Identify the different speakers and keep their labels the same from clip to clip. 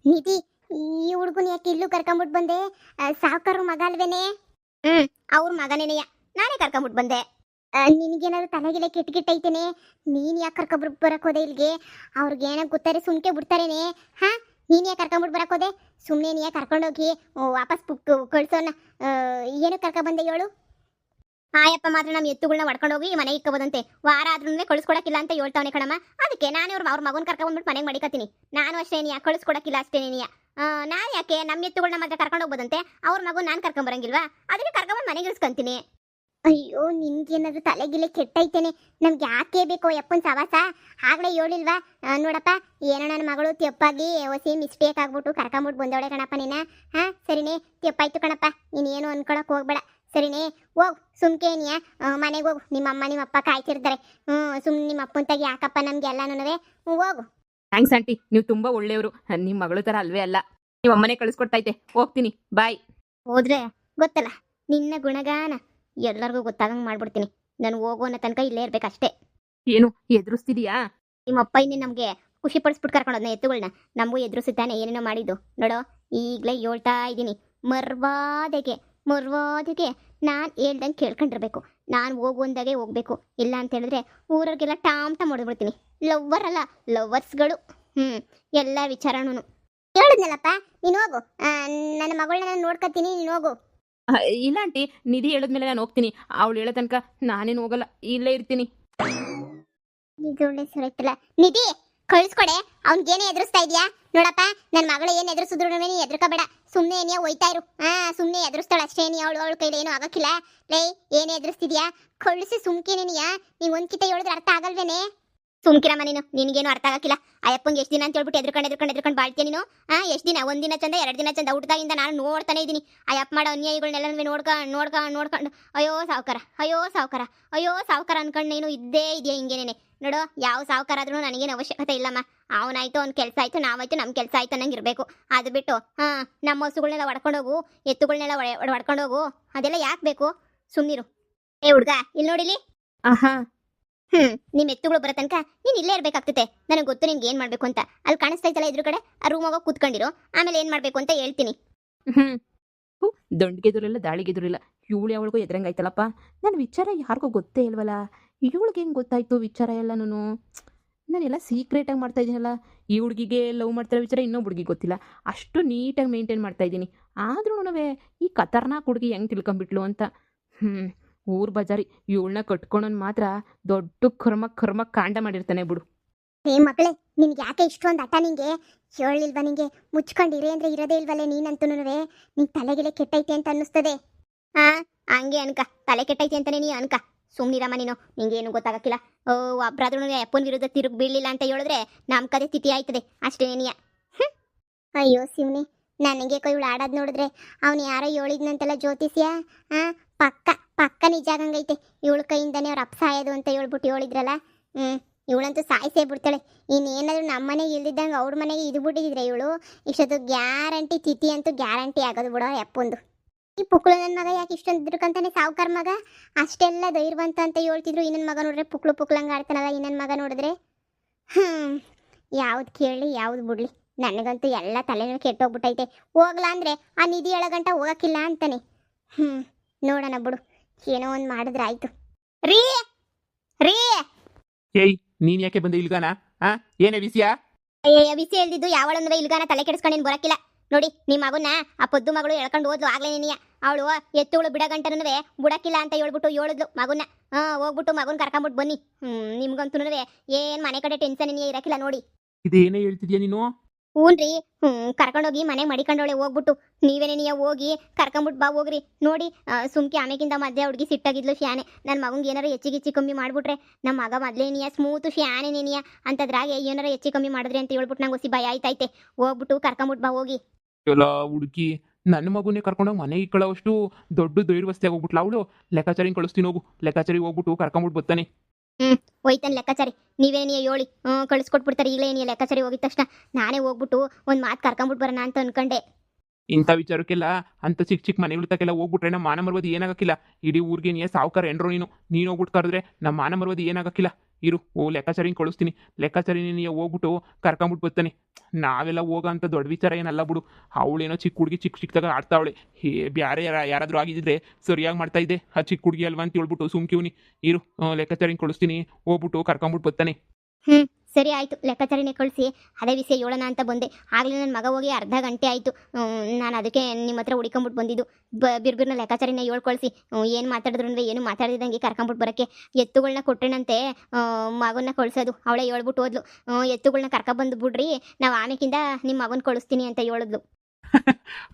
Speaker 1: ನಿಧಿ, ಈ ಹುಡುಗನ ಯಾಕೆ ಇಲ್ಲೂ ಕರ್ಕೊಂಬಿಟ್ಟು ಬಂದೆ? ಸಾವುಕಾರ ಮಗ ಅಲ್ವೇನೆ? ಅವ್ರ ಮಗನೇನೆಯ, ನಾನೇ ಕರ್ಕೊಂಬಿಟ್ಟು ಬಂದೆ. ನಿನಗೇನಾದ್ರು ತಲೆಗಿಲೆ ಕೆಟ್ಟೈತೇನೆ? ನೀನ್ ಯಾಕೆ ಕರ್ಕೊಂಬಿಟ್ಟು ಬರಕ್ ಹೋದೆ ಇಲ್ಲಿಗೆ? ಅವ್ರಿಗೆ ಏನೋ ಗೊತ್ತಾರೆ ಸುಮ್ಕೆ ಬಿಡ್ತಾರೇನೆ? ಹಾ, ನೀನ್ ಯಾಕೆ ಕರ್ಕೊಂಬಿಟ್ಟು ಬರಕ್ ಹೋದೆ? ಸುಮ್ಮನೆ ನೀ ಕರ್ಕೊಂಡೋಗಿ ವಾಪಸ್ ಕಳ್ಸೋಣ. ಏನು ಕರ್ಕೊಂಬಂದೆ ಹೇಳು? ಆಯಪ್ಪ ಮಾತ್ರ ನಮ್ಮ ಎತ್ತುಗಳನ್ನ ಹೊಡ್ಕೊಂಡೋಗಿ ಮನೆಗೆ ಇಕ್ಕಬೋದಂತೆ. ವಾರ ಆದ್ರೂ ಕಳಿಸ್ಕೊಡಕ್ಕಿಲ್ಲ ಅಂತ ಹೇಳ್ತಾವನೆ ಕಣಮ್ಮ. ಅದಕ್ಕೆ ನಾನು ಅವ್ರ ಮಗನ ಕರ್ಕೊಂಡ್ಬಿಟ್ಟು ಮನೆಗೆ ಮಡಿಕತ್ತೀನಿ. ನಾನು ಅಷ್ಟೇ ನೀ ಕಳಿಸ್ಕೊಡಕ್ಕಿಲ್ಲ ಅಷ್ಟೇ ನೀ. ನಾನು ಯಾಕೆ ನಮ್ಮ ಎತ್ತುಗಳನ್ನ ಮಾತ್ರ ಕರ್ಕೊಂಡು ಹೋಗ್ಬೋದಂತೆ, ಅವ್ರ ಮಗು ನಾನು ಕರ್ಕೊಂಬರಂಗಿಲ್ವಾ? ಅದಕ್ಕೆ ಕರ್ಕೊಂಬಂದು ಮನೆಗೆ ಇಳಿಸ್ಕೊಂತೀನಿ. ಅಯ್ಯೋ, ನಿನ್ಗೇನಾದ್ರು ತಲೆಗಿಲೆ ಕೆಟ್ಟೈತೇನೆ? ನಮ್ಗೆ ಯಾಕೆ ಬೇಕೋ ಯಪ್ಪನ್ ಸವಾಸ? ಆಗ್ಲೇ ಹೇಳಿಲ್ವಾ? ನೋಡಪ್ಪ, ಏನೋ ನನ್ನ ಮಗಳು ತೆಪ್ಪಾಗಿ ಹೊಸಿ ಮಿಸ್ಟೇಕ್ ಆಗ್ಬಿಟ್ಟು ಕರ್ಕೊಂಬಿಟ್ಟು ಬಂದವಳೆ ಕಣಪ್ಪ ನೀನ. ಹಾ ಸರಿನೇ, ತೆಪ್ಪಾಯ್ತು ಕಣಪ್ಪ, ನೀನೇನು ಅನ್ಕೊಳಕ್ ಹೋಗ್ಬೇಡ. ಸರಿನೇ, ಹೋಗು ಸುಮ್ಕೇನಿಯ, ಮನೆಗೆ ಹೋಗು. ನಿಮ್ಮಮ್ಮ ನಿಮ್ಮಪ್ಪ ಕಾಯ್ತಿರ್ತಾರೆ. ಸುಮ್ಮನೆ ನಿಮ್ಮ ಅಪ್ಪನ ತಾಗಿ ಯಾಕಪ್ಪ ನಮ್ಗೆ ಎಲ್ಲನೂ. ಹೋಗು.
Speaker 2: ಥ್ಯಾಂಕ್ಸ್ ಆಂಟಿ, ನೀವು ತುಂಬಾ ಒಳ್ಳೆಯವರು. ನಿಮ್ಮ ಮಗಳು ತರ ಅಲ್ವೇ ಅಲ್ಲ. ನೀವು ಅಮ್ಮನೆ ಕಳಿಸ್ಕೊಡ್ತೈತೆ. ಹೋಗ್ತೀನಿ, ಬಾಯ್.
Speaker 1: ಹೋದ್ರೆ ಗೊತ್ತಲ್ಲ ನಿನ್ನ ಗುಣಗಾನ ಎಲ್ಲರಿಗೂ ಗೊತ್ತಾಗಂಗೆ ಮಾಡ್ಬಿಡ್ತೀನಿ. ನಾನು ಹೋಗು ಅನ್ನೋ ತನಕ ಇಲ್ಲೇ ಇರ್ಬೇಕಷ್ಟೇ.
Speaker 2: ಏನು ಎದುರಿಸ್ತಿದೀಯಾ?
Speaker 1: ನಿಮ್ಮಪ್ಪ ಇನ್ನೇ ನಮಗೆ ಖುಷಿ ಪಡಿಸ್ಬಿಟ್ಟು ಕರ್ಕೊಂಡೋದ್ನ ಎತ್ತುಗಳನ್ನ. ನಮಗೂ ಎದುರಿಸುತ್ತಾನೆ ಏನೇನೋ ಮಾಡಿದ್ದು ನೋಡೋ. ಈಗಲೇ ಹೇಳ್ತಾ ಇದ್ದೀನಿ, ಮರ್ವಾದೆಗೆ ನಾನು ಹೇಳ್ದಂಗೆ ಕೇಳ್ಕೊಂಡಿರ್ಬೇಕು. ನಾನು ಹೋಗು ಅಂದಾಗೆ ಹೋಗ್ಬೇಕು. ಇಲ್ಲ ಅಂತ ಹೇಳಿದ್ರೆ ಊರಿಗೆಲ್ಲ ಟಾಮ್ ಹೊಡೆದ್ಬಿಡ್ತೀನಿ. ಲವ್ವರ್ ಅಲ್ಲ, ಲವ್ವರ್ಸ್ಗಳು. ಎಲ್ಲ ವಿಚಾರನೂ ಹೇಳಿದ್ನಲ್ಲಪ್ಪ. ನೀನು ಹೋಗು, ನನ್ನ ಮಗಳನ್ನ ನಾನು ನೋಡ್ಕೊತೀನಿ, ನೀನು ಹೋಗು.
Speaker 2: ಇಲ್ಲ ಆಂಟಿ, ನಿಧಿ ಹೇಳಿದ್ಮೇಲೆ ನಾನು ಹೋಗ್ತೀನಿ. ಅವಳು ಹೇಳೋ ತನಕ ನಾನೇನು ಹೋಗಲ್ಲ, ಇಲ್ಲೇ ಇರ್ತೀನಿ.
Speaker 1: ಇದು ಒಳ್ಳೆ ಸರೈತಲ್ಲ. ನಿಧಿ, ಕಳಿಸ್ಕೊಡೆ. ಅವ್ನಿಗೇನೇ ಎದುರಿಸ್ತಾ ಇದೆಯಾ? ನೋಡಪ್ಪ, ನನ್ನ ಮಗಳು ಏನು ಎದುರಿಸಿದ್ರು ನೀನು ಎದುರ್ಕೋಬೇಡ. ಸುಮ್ಮನೆ ಏನಿಯಾ ಹೋಯ್ತಾ ಇರು. ಸುಮ್ಮನೆ ಎದುರಿಸ್ತಾಳೆ ಅಷ್ಟೇ. ಅವಳು ಕೈಲಿ ಏನೂ ಆಗಕ್ಕಿಲ್ಲ. ಲೇ, ಏನೇ ಎದುರಿಸ್ತಿದ್ಯಾ? ಕಳಿಸಿ ಸುಮ್ಕೇನೇನಿಯಾ? ನೀವು ಒಂದ್ಕಿತ ಹೇಳಿದ್ರೆ ಅರ್ಥ ಆಗಲ್ವೇನೆ? ಸುಮ್ಕಿರಮ್ಮ ನೀನು, ನಿನಗೇನು ಅರ್ಥ ಆಗಕ್ಕಿಲ್ಲ. ಅಯ್ಯಪ್ಪಂಗೆ ಎಷ್ಟು ದಿನ ಅಂತ ಹೇಳ್ಬಿಟ್ಟು ಎದ್ರುಕೊಂಡು ಬಾಳ್ತೀಯ ನೀನು? ಎಷ್ಟು ದಿನ? ಒಂದಿನ ಚಂದ, 2 ದಿನ ಚಂದ. ಊಟದಾಗಿಂದ ನಾನು ನೋಡ್ತಾನೆ ಇದ್ದೀನಿ ಅಯ್ಯಪ್ಪ ಮಾಡೋ ಅನ್ಯಾಯಗಳನ್ನೆಲ್ಲ ನೋಡ್ಕೊಂಡು ಅಯ್ಯೋ ಸಾವುಕಾರ ಅನ್ಕೊಂಡು ನೀನು ಇದ್ದೇ ಇದೆಯಾ ಹಿಂಗೇನೇನೆ. ನೋಡು, ಯಾವ ಸಾವುಕಾರ ಆದ್ರೂ ನನಗೇನು ಅವಶ್ಯಕತೆ ಇಲ್ಲಮ್ಮ. ಅವನಾಯ್ತು ಅವ್ನ ಕೆಲಸ ಆಯ್ತು, ನಾವಾಯ್ತು ನಮ್ಮ ಕೆಲಸ ಆಯ್ತು ಅನ್ನಂಗೆ ಇರಬೇಕು. ಅದು ಬಿಟ್ಟು ನಮ್ಮ ಹಸುಗಳನ್ನೆಲ್ಲ ಹೊಡ್ಕೊಂಡೋಗು, ಎತ್ತುಗಳನ್ನೆಲ್ಲ ಹೊಡ್ಕೊಂಡೋಗು, ಅದೆಲ್ಲ ಯಾಕೆ ಬೇಕು? ಸುಮ್ಮನಿರು. ಏ ಹುಡ್ಗ, ಇಲ್ಲಿ ನೋಡಿಲಿ.
Speaker 2: ಆಹಾ,
Speaker 1: ನಿಮ್ಮ ಎತ್ತುಗಳು ಬರೋ ತನಕ ನೀನು ಇಲ್ಲೇ ಇರ್ಬೇಕಾಗ್ತತೆ. ನನಗೆ ಗೊತ್ತು ನಿನ್ಗೆ ಏನು ಮಾಡಬೇಕು ಅಂತ. ಅಲ್ಲಿ ಕಾಣಿಸ್ತೈತಲ್ಲ ಇದ್ರ ಕಡೆ, ಆ ರೂಮ್ ಹೋಗಿ ಕೂತ್ಕೊಂಡಿರೋ. ಆಮೇಲೆ ಏನು ಮಾಡಬೇಕು ಅಂತ ಹೇಳ್ತೀನಿ.
Speaker 2: ದೊಂಡ್ಗೆದುರಿಲ್ಲ, ದಾಳಿಗೆದುರಿಲ್ಲ. ಇವಳು ಯಾವಳಿಗೂ ಎದುರಂಗಾಯ್ತಲ್ಲಪ್ಪ. ನನ್ನ ವಿಚಾರ ಯಾರಿಗೂ ಗೊತ್ತೇ ಇಲ್ವಲ್ಲ. ಇವಳಿಗೆ ಹೆಂಗೆ ಗೊತ್ತಾಯ್ತು ವಿಚಾರ ಎಲ್ಲನೂ? ನಾನೆಲ್ಲ ಸೀಕ್ರೆಟಾಗಿ ಮಾಡ್ತಾ ಇದ್ದೀನಲ್ಲ. ಈ ಹುಡುಗಿಗೆ ಲವ್ ಮಾಡ್ತಿರೋ ವಿಚಾರ ಇನ್ನೊಬ್ಬ ಹುಡುಗಿಗೆ ಗೊತ್ತಿಲ್ಲ. ಅಷ್ಟು ನೀಟಾಗಿ ಮೇಂಟೈನ್ ಮಾಡ್ತಾ ಇದ್ದೀನಿ. ಆದ್ರೂ ಈ ಖತರ್ನಾಕ್ ಹುಡುಗಿ ಹೆಂಗೆ ತಿಳ್ಕೊಂಬಿಟ್ಲು ಅಂತ. ಊರ್ ಬಜಾರಿ ಇವಳನ್ನ ಕಟ್ಕೊಂಡನ್ ಮಾತ್ರ ದೊಡ್ಡ ಕರ್ಮ ಕಾಂಡ ಮಾಡಿರ್ತಾನೆ ಬಿಡು.
Speaker 1: ಏ ಮಗಳೇ, ನಿನ್ಗೆ ಯಾಕೆ ಇಷ್ಟೊಂದು ಹಠ? ನಿಂಗೆ ಹೇಳಿಲ್ವಾ? ನಿಂಗೆ ಮುಚ್ಕೊಂಡಿರಿ ಅಂದ್ರೆ ಇರೋದೇ ಇಲ್ವಲ್ಲೇ ನೀನಂತೂನುವೆ. ನಿನ್ ತಲೆಗೆಲೆ ಕೆಟ್ಟೈತೆ ಅಂತ ಅನ್ನಿಸ್ತದೆ. ಹಂಗೆ ಅನ್ಕ, ತಲೆ ಕೆಟ್ಟೈತೆ ಅಂತಾನೆ ನೀ ಅನ್ಕ. ಸುಮ್ನಿರಮ್ಮ ನೀನು, ನಿಂಗೇನು ಗೊತ್ತಾಗಕ್ಕಿಲ್ಲ. ಒಬ್ರಾದ್ರೂ ಅಪ್ಪನ ವಿರುದ್ಧ ತಿರುಗಿ ಬೀಳಿಲ್ಲ ಅಂತ ಹೇಳಿದ್ರೆ ನಮ್ ಕದೆ ಸ್ಥಿತಿ ಆಯ್ತದೆ ಅಷ್ಟೇ ನೀಯ. ಅಯ್ಯೋ ಶಿವನಿ, ನನಗೆ ಇವಳು ಆಡೋದು ನೋಡಿದ್ರೆ ಅವ್ನು ಯಾರೋ ಹೇಳಿದ್ನಂತೆಲ್ಲ ಜ್ಯೋತಿಷ್ಯ. ಪಕ್ಕ ನಿಜ ಆಗಂಗೈತೆ. ಇವಳ ಕೈಯಿಂದಾನೆ ಅವ್ರ ಅಪ್ಪ ಸಾಯೋದು ಅಂತ ಹೇಳ್ಬಿಟ್ಟು ಹೇಳಿದ್ರಲ್ಲ. ಇವಳಂತೂ ಸಾಯಿಸೇ ಬಿಡ್ತಾಳೆ. ಇನ್ನೇನಾದ್ರೂ ನಮ್ಮ ಮನೆಗೆ ಇಲ್ದಿದ್ದಂಗೆ ಅವ್ರ ಮನೆಗೆ ಇದು ಬಿಟ್ಟಿದ್ರೆ ಇವಳು ಇಷ್ಟೊತ್ತು ಗ್ಯಾರಂಟಿ ತಿಥಿ ಅಂತೂ ಗ್ಯಾರಂಟಿ ಆಗೋದು ಬಿಡೋ ಯಪ್ಪೊಂದು. ಈ ಪುಕ್ಳು ನನ್ನ ಮಗ ಯಾಕೆ ಇಷ್ಟೊಂದು ಇದ್ರಕಂತಾನೆ ಸಾವುಕಾರ ಮಗ ಅಷ್ಟೆಲ್ಲ ಧೈರ್ಯವಂತ ಅಂತ ಹೇಳ್ತಿದ್ರು. ಇನ್ನೊಂದು ಮಗ ನೋಡಿದ್ರೆ ಪುಕ್ಳಂಗೆ ಆಡ್ತಾನಲ್ಲ. ಇನ್ನೊಂದು ಮಗ ನೋಡಿದ್ರೆ ಯಾವ್ದು ಕೇಳಿ ಯಾವ್ದು ಬಿಡ್ಲಿ. ನನಗಂತೂ ಎಲ್ಲ ತಲೆನೂ ಕೆಟ್ಟೋಗ್ಬಿಟ್ಟೈತೆ. ಹೋಗ್ಲಾ ಅಂದ್ರೆ ಆ ನಿಧಿ ಎಳಗಂಟ ಹೋಗಕ್ಕಿಲ್ಲ ಅಂತಾನೆ. ನೋಡೋಣ ಬಿಡು, ಏನೋ ಒಂದು ಮಾಡಿದ್ರೆ ಆಯ್ತು. ರೀ ರೀ
Speaker 3: ಏಯ್, ನೀನ್ ಯಾಕೆ ಬಂದೆ ಇಲ್ಗಾನ? ಏನೇ ವಿಷಯ?
Speaker 1: ವಿಷಯ ಹೇಳ್ದಿದ್ದು ಯಾವಳಂದ್ರೆ ಇಲ್ಗಾನ ತಲೆ ಕೆಡಿಸ್ಕೊಂಡು ಬರಕ್ಕಿಲ್ಲ. ನೋಡಿ, ನಿಮ್ಮ ಮಗುನ ಆ ಪೊದ್ದು ಮಗಳು ಎಳ್ಕೊಂಡು ಹೋದ್ಲು ಆಗ್ಲೇ ನೀನಿಯ. ಅವಳು ಎತ್ತುಗಳು ಬಿಡಗಂಟನೂ ಬಿಡಕ್ಕಿಲ್ಲ ಅಂತ ಹೇಳ್ಬಿಟ್ಟು ಹೇಳಿದ್ಲು ಮಗುನ. ಹೋಗ್ಬಿಟ್ಟು ಮಗುನ ಕರ್ಕೊಂಬಿಟ್ಟು ಬನ್ನಿ. ನಿಮ್ಗಂತೂ ಏನ್ ಮನೆ ಕಡೆ ಟೆನ್ಷನ್ ಇರಕ್ಕಿಲ್ಲ ನೋಡಿ.
Speaker 3: ಇದೇನೇ ಹೇಳ್ತಿದ್ಯಾ ನೀನು?
Speaker 1: ಹ್ಞೂನ್ರಿ, ಕರ್ಕೊಂಡೋಗಿ ಮನೆಗೆ ಮಡಿಕೊಂಡವಳೆ. ಹೋಗ್ಬಿಟ್ಟು ನೀವೇನೇ ನೀಯ ಹೋಗಿ ಕರ್ಕೊಂಬಿಟ್ಟು ಬಾ ಹೋಗ್ರಿ. ನೋಡಿ, ಸುಮ್ಕೆ ಆಮೇಕಿಂದ ಮಧ್ಯೆ ಹುಡುಗಿ ಸಿಟ್ಟಾಗಿದ್ಲು ಶಾನೆ. ನನ್ನ ಮಗಂಗೆ ಏನಾರು ಹೆಚ್ಚಿಗೆ ಕಮ್ಮಿ ಮಾಡ್ಬಿಟ್ರೆ, ನಮ್ಮ ಮಗ ಮೊದಲೇ ನೀಯ ಸ್ಮೂತು ಶಾನೆ ನೀನಿಯ ಅಂತದ್ರಾಗೆ ಏನಾರು ಹೆಚ್ಚು ಕಮ್ಮಿ ಮಾಡಿದ್ರಿ ಅಂತ ಹೇಳ್ಬಿಟ್ಟು ನಂಗೆ ಹೊಸಿ ಭಯ ಆಯ್ತೈತೆ. ಹೋಗ್ಬಿಟ್ಟು ಕರ್ಕೊಂಬಿಟ್ಟು ಬಾ ಹೋಗಿ.
Speaker 3: ಎಲ್ಲ ಹುಡುಕಿ ನನ್ನ ಮಗುನೇ ಕರ್ಕೊಂಡೋಗಿ ಮನೆಗೆ ಇಕ್ಕಳೋಷ್ಟು ದೊಡ್ಡ ಧೈರ್ಯವಸ್ತಿ ಆಗೋಗ್ಬಿಟ್ಲ ಅವಳು. ಲೆಕ್ಕಾಚಾರಿ ಕಳಿಸ್ತೀನಿ ಹೋಗು. ಲೆಕ್ಕಾಚಾರಿ ಹೋಗ್ಬಿಟ್ಟು ಕರ್ಕೊಂಬಿಟ್ಟು ಬರ್ತಾನೆ.
Speaker 1: ಹೋಯ್ತಾನೆ ಲೆಕ್ಕಾಚಾರಿ. ನೀವೇನೇ ಹೇಳಿ ಕಳಿಸ್ಕೊಟ್ಬಿಡ್ತಾರೆ ಈಗಲೇ. ಏನಿಲ್ಲ ಲೆಕ್ಕಾಚಾರಿ ಹೋಗಿದ ತಕ್ಷಣ ನಾನೇ ಹೋಗ್ಬಿಟ್ಟು ಒಂದು ಮಾತು ಕರ್ಕೊಂಬಿಟ್ಟು ಬರೋಣ ಅಂತ ಅನ್ಕೊಂಡೆ.
Speaker 3: ಇಂಥ ವಿಚಾರಕ್ಕೆಲ್ಲ ಅಂತ ಚಿಕ್ಕ ಮನೆಗಳು ತಕ್ಕೆಲ್ಲ ಹೋಗ್ಬಿಟ್ರೆ ನಮ್ಮ ಮಾನ ಮರ್ವದಿ ಏನಾಗಕ್ಕಿಲ್ಲ. ಇಡೀ ಊರಿಗೆ ನೀ ಸಾವುಕಾರ ಎಂಡ್ರೋ ನೀನು ಹೋಗ್ಬಿಟ್ಟು ಕರೆದ್ರೆ ನಮ್ಮ ಮಾನ ಮರ್ವದಿ ಏನಾಗಕ್ಕಿಲ್ಲ. ಇರು ಲೆಕ್ಕಾಚಾರಿ ಕಳಿಸ್ತೀನಿ. ಲೆಕ್ಕಾಚಾರಿ ನೀನು ಹೋಗ್ಬಿಟ್ಟು ಕರ್ಕೊಂಬಿಟ್ಟು ಬರ್ತಾನೆ. ನಾವೆಲ್ಲ ಹೋಗೋ ಅಂತ ದೊಡ್ಡ ವಿಚಾರ ಏನಲ್ಲ ಬಿಡು. ಅವಳೇನೋ ಚಿಕ್ಕ ಹುಡುಗಿ ಚಿಕ್ಕ ಚಿಕ್ಕದಾಗ ಆಡ್ತಾವಳೆ. ಬ್ಯಾರೆ ಯಾರಾದರೂ ಆಗಿದ್ದಿದ್ರೆ ಸರಿಯಾಗಿ ಮಾಡ್ತಾ ಇದ್ದೆ. ಆ ಚಿಕ್ಕ ಹುಡುಗಿ ಅಲ್ವಾ ಅಂತ ಹೇಳ್ಬಿಟ್ಟು ಸುಮ್ಕಿವ್ನಿ. ಇರು ಲೆಕ್ಕಾಚಾರಿ ಕಳಿಸ್ತೀನಿ, ಹೋಗ್ಬಿಟ್ಟು ಕರ್ಕೊಂಬಿಟ್ಟು ಬರ್ತಾನೆ.
Speaker 1: ಸರಿ ಆಯಿತು, ಲೆಕ್ಕಾಚಾರಿನೇ ಕಳಿಸಿ ಅದೇ ವಿಷಯ ಹೇಳೋಣ ಅಂತ ಬಂದೆ. ಆಗಲೇ ನನ್ನ ಮಗ ಹೋಗಿ ಅರ್ಧ ಗಂಟೆ ಆಯಿತು. ನಾನು ಅದಕ್ಕೆ ನಿಮ್ಮ ಹತ್ರ ಹುಡ್ಕೊಂಬಿಟ್ಟು ಬಂದಿದ್ದು. ಬಿರ್ಬಿರ್ನ ಲೆಕ್ಕಾಚಾರಿನ ಕಳಿಸಿ ಏನು ಮಾತಾಡಿದ್ರು ಅಂದರೆ ಏನು ಮಾತಾಡಿದಂಗೆ ಕರ್ಕೊಂಬಿಟ್ಟು ಬರೋಕ್ಕೆ. ಎತ್ತುಗಳನ್ನ ಕೊಟ್ಟಣಂತೆ ಮಗನ್ನ ಕಳ್ಸೋದು. ಅವಳೇ ಹೇಳ್ಬಿಟ್ಟು ಹೋದ್ಲು, ಎತ್ತುಗಳನ್ನ ಕರ್ಕೊಬಂದು ಬಿಡ್ರಿ, ನಾವು ಆಮೇಕಿಂದ ನಿಮ್ಮ ಮಗನ ಕಳಿಸ್ತೀನಿ ಅಂತ ಹೇಳಿದ್ಲು.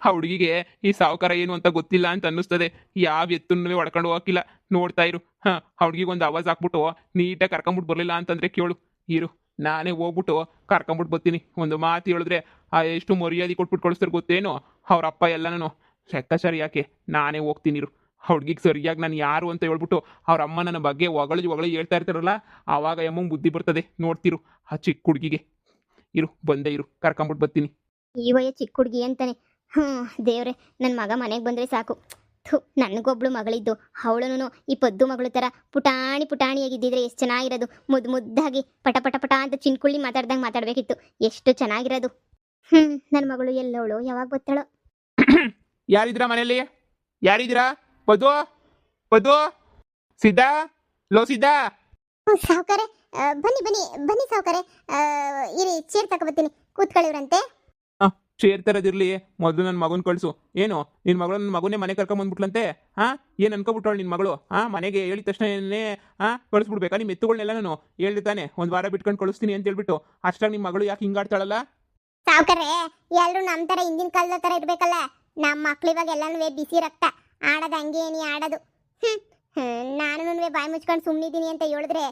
Speaker 3: ಆ ಹುಡುಗಿಗೆ ಈ ಸಾವುಕಾರ ಏನು ಅಂತ ಗೊತ್ತಿಲ್ಲ ಅಂತ ಅನ್ನಿಸ್ತದೆ. ಯಾವ ಎತ್ತುನೂ ಹೊಡ್ಕೊಂಡು ಹೋಗಿಲ್ಲ. ನೋಡ್ತಾ ಇರು. ಆ ಹುಡುಗಿಗೆ ಒಂದು ಆವಾಜ್ ಹಾಕ್ಬಿಟ್ಟು ನೀಟಾಗಿ ಕರ್ಕೊಂಬಿಟ್ಟು ಬರಲಿಲ್ಲ ಅಂತಂದರೆ ಕೇಳು. ಇರು ನಾನೇ ಹೋಗ್ಬಿಟ್ಟು ಕರ್ಕೊಂಬಿಟ್ಟು ಬರ್ತೀನಿ. ಒಂದು ಮಾತು ಹೇಳಿದ್ರೆ ಎಷ್ಟು ಮರ್ಯಾದೆ ಕೊಟ್ಬಿಟ್ಟು ಕಳಿಸ್ತಾರೆ ಗೊತ್ತೇನು ಅವ್ರ ಅಪ್ಪ ಎಲ್ಲನೂ. ಲೆಕ್ಕಾಚಾರಿ ಯಾಕೆ, ನಾನೇ ಹೋಗ್ತೀನಿ. ಇರು ಹುಡುಗಿಗೆ ಸರಿಯಾಗಿ ನಾನು ಯಾರು ಅಂತ ಹೇಳ್ಬಿಟ್ಟು ಅವ್ರ ಅಮ್ಮ ನನ್ನ ಬಗ್ಗೆ ಹೊಗಳು ಹೇಳ್ತಾ ಇರ್ತಾರಲ್ಲ, ಆವಾಗ ಎಮ್ಮಂಗೆ ಬುದ್ಧಿ ಬರ್ತದೆ. ನೋಡ್ತಿರು ಆ ಚಿಕ್ಕ ಹುಡುಗಿಗೆ. ಇರು ಬಂದೆ, ಇರು ಕರ್ಕೊಂಬಿಟ್ಟು ಬರ್ತೀನಿ.
Speaker 1: ಈ ವಯ ಚಿಕ್ಕ ಹುಡುಗಿ ಅಂತಾನೆ. ದೇವ್ರೆ, ನನ್ನ ಮಗ ಮನೆಗೆ ಬಂದರೆ ಸಾಕು. ನನಗೊಬ್ಳು ಮಗಳಿದ್ದು, ಅವಳೂ ಈ ಪದ್ದು ಮಗಳು ಥರ ಪುಟಾಣಿಯಾಗಿದ್ದಿದ್ರೆ ಎಷ್ಟು ಚೆನ್ನಾಗಿರೋದು. ಮುದ್ದಾಗಿ ಪಟ ಪಟ ಪಟ ಅಂತ ಚಿನ್ಕುಳ್ಳಿ ಮಾತಾಡ್ದಂಗೆ ಮಾತಾಡಬೇಕಿತ್ತು. ಎಷ್ಟು ಚೆನ್ನಾಗಿರೋದು. ನನ್ನ ಮಗಳು ಎಲ್ಲವಳು, ಯಾವಾಗ ಬರ್ತಾಳೋ?
Speaker 3: ಯಾರಿದ್ದೀರಾ ಮನೆಯಲ್ಲಿ? ಯಾರಿದ್ದೀರಾ? ಪದು ಪದು, ಸಿದ್ಧಾ, ಲೋ ಸಿದ್ಧಾ.
Speaker 1: ಸಾವುಕಾರೆ, ಬನ್ನಿ ಸಾವುಕಾರೆ. ಇರಿ, ಚೇರ್ ತಗೊಬತ್ತೀನಿ, ಕೂತ್ಕೊಳ್ಳಿವ್ರಂತೆ.
Speaker 3: ಚೇರ್ ತರದಿರ್ಲಿ, ಮೊದಲು ನನ್ನ ಮಗನ ಕಳಿಸು. ಏನು ನಿನ್ನ ಮಗಳು ನನ್ನ ಮಗನೇ ಮನೆ ಕರ್ಕೊಂಬಂದ್ಬಿಟ್ಲಂತೆ? ಏನು ಅನ್ಕೊಬಿಟ್ಟವಳು ನಿನ್ನ ಮಗಳು? ಮನೆಗೆ ಹೇಳಿದ ತಕ್ಷಣನೇ ಕಳಿಸ್ಬಿಡ್ಬೇಕಾ? ನಿಮ್ಮ ಎತ್ತುಗಳನ್ನೆಲ್ಲ ನಾನು ಹೇಳ್ತಾನೆ ಒಂದು ವಾರ ಬಿಟ್ಕೊಂಡು ಕಳಿಸ್ತೀನಿ ಅಂತ ಹೇಳ್ಬಿಟ್ಟು. ಅಷ್ಟಾಗಿ ನಿಮ್ಮ ಮಗಳು ಯಾಕೆ ಹಿಂಗಾಡ್ತಾಳಲ್ಲ?
Speaker 1: ಸಾವುಕಾರೆ, ಎಲ್ಲರೂ ನಮ್ಮ ಥರ ಹಿಂದಿನ ಕಾಲದ ಥರ ಇರಬೇಕಲ್ಲ. ನಮ್ಮ ಮಕ್ಳು ಇವಾಗ ಎಲ್ಲನೂ ಬಿಸಿ ರಕ್ತ, ಆಡೋದು ಹಂಗೆ ಏನಿ ಆಡೋದು. ನಾನು ಬಾಯಿ ಮುಚ್ಕೊಂಡು ಸುಮ್ಮನಿದ್ದೀನಿ ಅಂತ ಹೇಳಿದ್ರೆ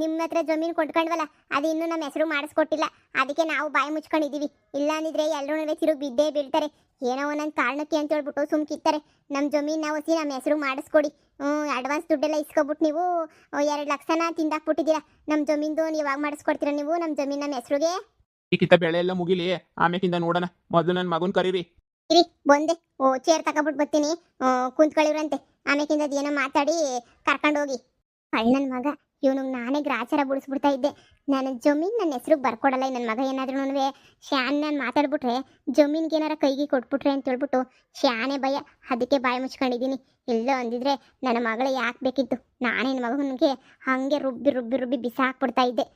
Speaker 1: ನಿಮ್ಮ ಹತ್ರ ಜಮೀನು ಕೊಟ್ಕೊಂಡ್ವಲ್ಲ, ಅದು ಇನ್ನೂ ನಮ್ಮ ಹೆಸರು ಮಾಡಿಸ್ಕೊಟ್ಟಿಲ್ಲ. ಅದಕ್ಕೆ ನಾವು ಬಾಯಿ ಮುಚ್ಕೊಂಡಿದ್ದೀವಿ. ಇಲ್ಲ ಅಂದಿದ್ರೆ ಎಲ್ಲರೂ ತಿರುಗಿ ಬಿದ್ದೇ ಬೀಳ್ತಾರೆ. ಏನೋ ಒಂದೊಂದು ಕಾರಣಕ್ಕೆ ಅಂತ ಹೇಳ್ಬಿಟ್ಟು ಸುಮ್ಕಿತ್ತಾರೆ. ನಮ್ಮ ಜಮೀನು ನಾವು ಹೊಸಿ ನಮ್ಮ ಹೆಸರು ಮಾಡಿಸ್ಕೊಡಿ. ಅಡ್ವಾನ್ಸ್ ದುಡ್ಡೆಲ್ಲ ಇಸ್ಕೊಬಿಟ್ಟು ನೀವು 2 ಲಕ್ಷನ ತಿಂದಾಕ್ಬಿಟ್ಟಿದ್ದೀರಾ. ನಮ್ಮ ಜಮೀನ್ದು ನೀವಾಗ ಮಾಡಿಸ್ಕೊಡ್ತೀರಾ ನೀವು? ನಮ್ಮ ಜಮೀನು ನಮ್ಮ ಹೆಸರುಗೆ
Speaker 3: ಈಗಿತ್ತ ಬೆಳೆ ಎಲ್ಲ ಮುಗಿಲಿ, ಆಮೇಕಿಂದ ನೋಡೋಣ. ಮೊದಲು ನನ್ನ ಮಗನ ಕರೀರಿ.
Speaker 1: ಇರಿ ಬಂದೆ. ಚೇರ್ ತಗೊಬಿಟ್ಟು ಬರ್ತೀನಿ, ಕುಂತ್ಕೊಳ್ಳಿವ್ರಂತೆ. ಆಮೇಕಿಂದ ಅದೇನೋ ಮಾತಾಡಿ ಕರ್ಕೊಂಡು ಹೋಗಿ. ನನ್ನ ಮಗ ಇವನಿಗೆ ನಾನೇ ಗ್ರಾಚಾರ ಬಿಡಿಸ್ಬಿಡ್ತಾ ಇದ್ದೆ. ನನ್ನ ಜಮೀನು ನನ್ನ ಹೆಸ್ರಿಗೆ ಬರ್ಕೊಡಲ್ಲ. ನನ್ನ ಮಗ ಏನಾದ್ರೂ ಶಾನ್ ನಾನು ಮಾತಾಡ್ಬಿಟ್ರೆ ಜಮೀನ್ಗೆ ಏನಾರ ಕೈಗೆ ಕೊಟ್ಬಿಟ್ರೆ ಅಂತ ಹೇಳ್ಬಿಟ್ಟು ಶಾನೆ ಭಯ. ಅದಕ್ಕೆ ಬಾಯಿ ಮುಚ್ಕೊಂಡಿದ್ದೀನಿ. ಎಲ್ಲೋ ಅಂದಿದ್ರೆ ನನ್ನ ಮಗಳೇ ಯಾಕೆ ಬೇಕಿತ್ತು. ನಾನೇ ನನ್ನ ಮಗನಿಗೆ ಹಾಗೆ ರುಬ್ಬಿ ಬಿಸಾಕ್ಬಿಡ್ತಾ ಇದ್ದೆ.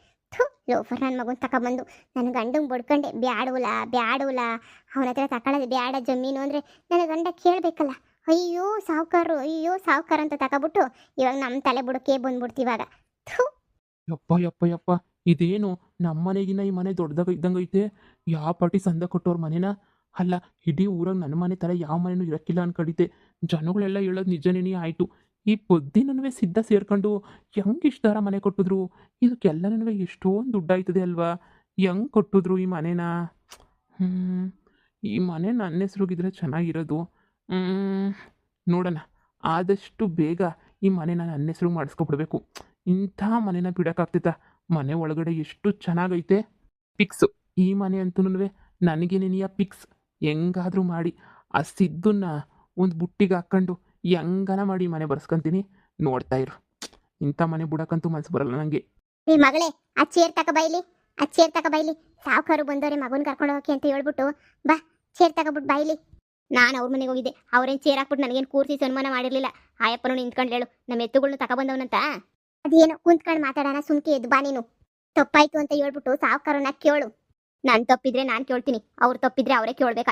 Speaker 1: ಲೋಫರ್ ನನ್ನ ಮಗನ ತಗೊಬಂದು ನನ್ನ ಗಂಡಂಗೆ ಬಡ್ಕೊಂಡೆ. ಬ್ಯಾಡವಲ್ಲ ಅವನ ಹತ್ರ ತಗೊಳ್ಳೋದು ಬ್ಯಾಡ ಜಮೀನು ಅಂದರೆ ನನ್ನ ಗಂಡ ಕೇಳಬೇಕಲ್ಲ. ಅಯ್ಯೋ ಸಾವುಕಾರ ಅಂತ ತಗೊಬಿಟ್ಟು ಇವಾಗ ನಮ್ಮ ತಲೆ ಬುಡಕ್ಕೆ ಬಂದ್ಬಿಡ್ತೀವಾಗ.
Speaker 3: ಯಪ್ಪ ಇದೇನು ನಮ್ಮ ಮನೆಗಿನ್ನ ಈ ಮನೆ ದೊಡ್ಡದಾಗ ಇದ್ದಂಗೆ ಐತೆ. ಯಾವ ಪಾರ್ಟಿ ಸಂದ ಕೊಟ್ಟವ್ರ ಮನೆನ? ಅಲ್ಲ, ಇಡೀ ಊರಾಗ ನನ್ನ ಮನೆ ಥರ ಯಾವ ಮನೆನೂ ಇರಕ್ಕಿಲ್ಲ ಅನ್ಕಡಿತೆ. ಜನಗಳೆಲ್ಲ ಹೇಳೋದು ನಿಜನೇ ಆಯಿತು. ಈ ಪೊದ್ದಿನೂ ಸಿದ್ಧ ಸೇರ್ಕೊಂಡು ಹೆಂಗೆ ಇಷ್ಟಾರ ಮನೆ ಕೊಟ್ಟಿದ್ರು? ಇದಕ್ಕೆಲ್ಲನೂ ಎಷ್ಟೊಂದು ದುಡ್ಡಾಯ್ತದೆ ಅಲ್ವಾ? ಹೆಂಗೆ ಕೊಟ್ಟಿದ್ರು ಈ ಮನೆನ? ಈ ಮನೆ ನನ್ನ ಹೆಸ್ರಿಗಿದ್ರೆ ಚೆನ್ನಾಗಿರೋದು. ನೋಡೋಣ, ಆದಷ್ಟು ಬೇಗ ಈ ಮನೆನ ನನ್ನ ಹೆಸ್ರು ಮಾಡಿಸ್ಕೊಬಿಡ್ಬೇಕು. ಇಂಥ ಮನೆನ ಬಿಡೋಕ್ಕಾಗ್ತೈತ? ಮನೆ ಒಳಗಡೆ ಎಷ್ಟು ಚೆನ್ನಾಗೈತೆ. ಪಿಕ್ಸು ಈ ಮನೆ ಅಂತೂ ನನಗೇನೇನಿಯ ಪಿಕ್ಸ್. ಹೆಂಗಾದರೂ ಮಾಡಿ ಆ ಸಿದ್ದನ್ನ ಒಂದು ಬುಟ್ಟಿಗೆ ಹಾಕ್ಕೊಂಡು ಹೆಂಗನ ಮಾಡಿ ಮನೆ ಬರ್ಸ್ಕೊಂತೀನಿ. ನೋಡ್ತಾ ಇರು, ಇಂಥ ಮನೆ ಬಿಡೋಕ್ಕಂತೂ ಮನಸ್ಸು ಬರಲ್ಲ ನನಗೆ.
Speaker 1: ಈ ಮಗಳೇ, ಆ ಚೇರ್ ತಗೊಬೈಲಿ. ಸಾವುಕಾರು ಬಂದವ್ರೆ ಮಗನ ಕರ್ಕೊಂಡು ಹೋಗಕ್ಕೆ ಅಂತ ಹೇಳ್ಬಿಟ್ಟು ಬಾ, ಚೇರ್ ತಗೊಬಿಟ್ಟು ಬಾಯಿಲಿ. ನಾನು ಅವ್ರ ಮನೆಗೆ ಹೋಗಿದ್ದೆ. ಅವ್ರೇನು ಚೇರ್ ಹಾಕ್ಬಿಟ್ಟು ನನಗೇನು ಕೂರಿಸಿ ಸನ್ಮಾನ ಮಾಡಿರಲಿಲ್ಲ. ಆಯಪ್ಪನೂ ನಿಂತ್ಕೊಂಡು ಹೇಳು, ನಮ್ಮ ಎತ್ತುಗಳನ್ನ ತಗೊಬಂದವನಂತ. ಅದೇನು ಕುಂತ್ಕೊಂಡು ಮಾತಾಡೋಣ, ಸುಮ್ಕೆ ಎದ್ದು ಬಾ ನೀನು. ತಪ್ಪಾಯ್ತು ಅಂತ ಹೇಳ್ಬಿಟ್ಟು ಸಾವುಕಾರನ ಕೇಳು. ನಾನು ತಪ್ಪಿದ್ರೆ ನಾನು ಕೇಳ್ತೀನಿ, ಅವ್ರು ತಪ್ಪಿದ್ರೆ ಅವರೇ ಕೇಳ್ಬೇಕು.